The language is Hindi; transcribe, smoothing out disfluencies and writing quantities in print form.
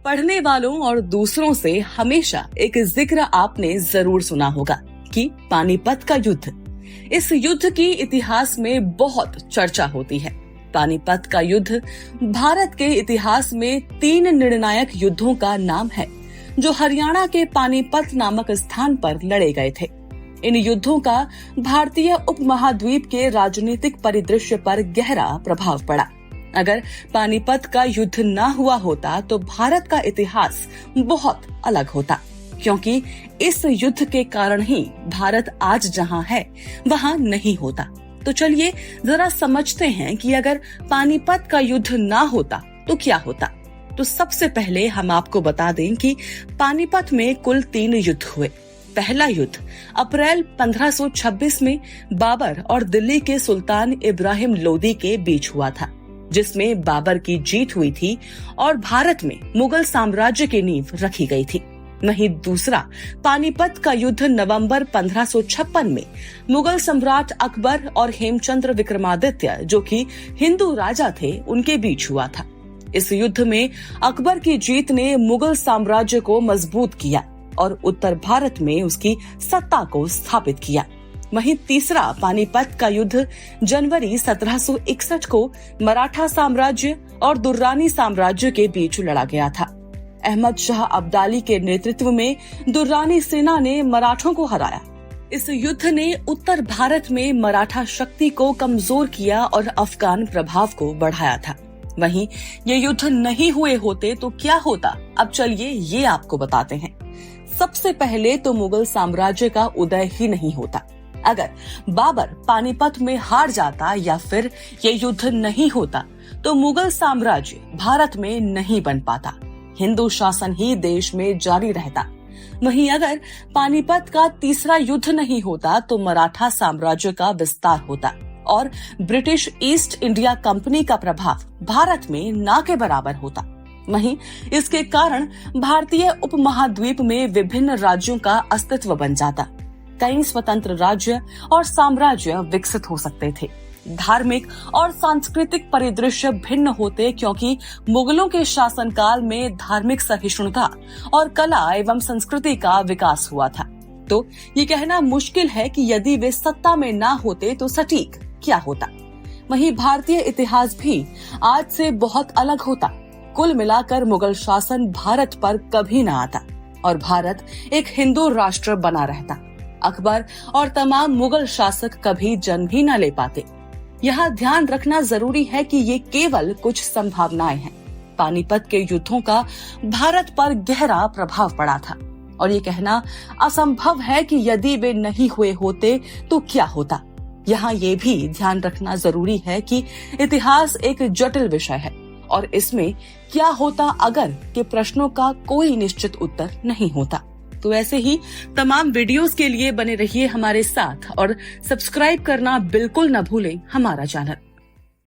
पढ़ने वालों और दूसरों से हमेशा एक जिक्र आपने जरूर सुना होगा कि पानीपत का युद्ध। इस युद्ध की इतिहास में बहुत चर्चा होती है। पानीपत का युद्ध भारत के इतिहास में 3 निर्णायक युद्धों का नाम है जो हरियाणा के पानीपत नामक स्थान पर लड़े गए थे। इन युद्धों का भारतीय उपमहाद्वीप के राजनीतिक परिदृश्य पर गहरा प्रभाव पड़ा। अगर पानीपत का युद्ध न हुआ होता तो भारत का इतिहास बहुत अलग होता, क्योंकि इस युद्ध के कारण ही भारत आज जहां है वहां नहीं होता। तो चलिए जरा समझते हैं कि अगर पानीपत का युद्ध न होता तो क्या होता। तो सबसे पहले हम आपको बता दें कि पानीपत में कुल 3 युद्ध हुए। पहला युद्ध अप्रैल 1526 में बाबर और दिल्ली के सुल्तान इब्राहिम लोदी के बीच हुआ था, जिसमें बाबर की जीत हुई थी और भारत में मुगल साम्राज्य की नींव रखी गई थी। वहीं दूसरा पानीपत का युद्ध नवंबर 1556 में मुगल सम्राट अकबर और हेमचंद्र विक्रमादित्य, जो कि हिंदू राजा थे, उनके बीच हुआ था। इस युद्ध में अकबर की जीत ने मुगल साम्राज्य को मजबूत किया और उत्तर भारत में उसकी सत्ता को स्थापित किया। वहीं तीसरा पानीपत का युद्ध जनवरी 1761 को मराठा साम्राज्य और दुर्रानी साम्राज्य के बीच लड़ा गया था। अहमद शाह अब्दाली के नेतृत्व में दुर्रानी सेना ने मराठों को हराया। इस युद्ध ने उत्तर भारत में मराठा शक्ति को कमजोर किया और अफगान प्रभाव को बढ़ाया था। वहीं ये युद्ध नहीं हुए होते तो क्या होता, अब चलिए ये आपको बताते हैं। सबसे पहले तो मुगल साम्राज्य का उदय ही नहीं होता। अगर बाबर पानीपत में हार जाता या फिर ये युद्ध नहीं होता तो मुगल साम्राज्य भारत में नहीं बन पाता, हिंदू शासन ही देश में जारी रहता। वहीं अगर पानीपत का तीसरा युद्ध नहीं होता तो मराठा साम्राज्य का विस्तार होता और ब्रिटिश ईस्ट इंडिया कंपनी का प्रभाव भारत में ना के बराबर होता। वहीं इसके कारण भारतीय उपमहाद्वीप में विभिन्न राज्यों का अस्तित्व बन जाता। कई स्वतंत्र राज्य और साम्राज्य विकसित हो सकते थे। धार्मिक और सांस्कृतिक परिदृश्य भिन्न होते, क्योंकि मुगलों के शासनकाल में धार्मिक सहिष्णुता और कला एवं संस्कृति का विकास हुआ था। तो ये कहना मुश्किल है कि यदि वे सत्ता में ना होते तो सटीक क्या होता। वहीं भारतीय इतिहास भी आज से बहुत अलग होता। कुल मिलाकर मुगल शासन भारत पर कभी न आता और भारत एक हिंदू राष्ट्र बना रहता। अकबर और तमाम मुगल शासक कभी जन्म ही न ले पाते। यहाँ ध्यान रखना जरूरी है कि ये केवल कुछ संभावनाएं हैं। पानीपत के युद्धों का भारत पर गहरा प्रभाव पड़ा था और ये कहना असंभव है कि यदि वे नहीं हुए होते तो क्या होता। यहाँ ये भी ध्यान रखना जरूरी है कि इतिहास एक जटिल विषय है और इसमें क्या होता अगर के प्रश्नों का कोई निश्चित उत्तर नहीं होता। तो ऐसे ही तमाम वीडियोस के लिए बने रहिए हमारे साथ और सब्सक्राइब करना बिल्कुल न भूलें हमारा चैनल।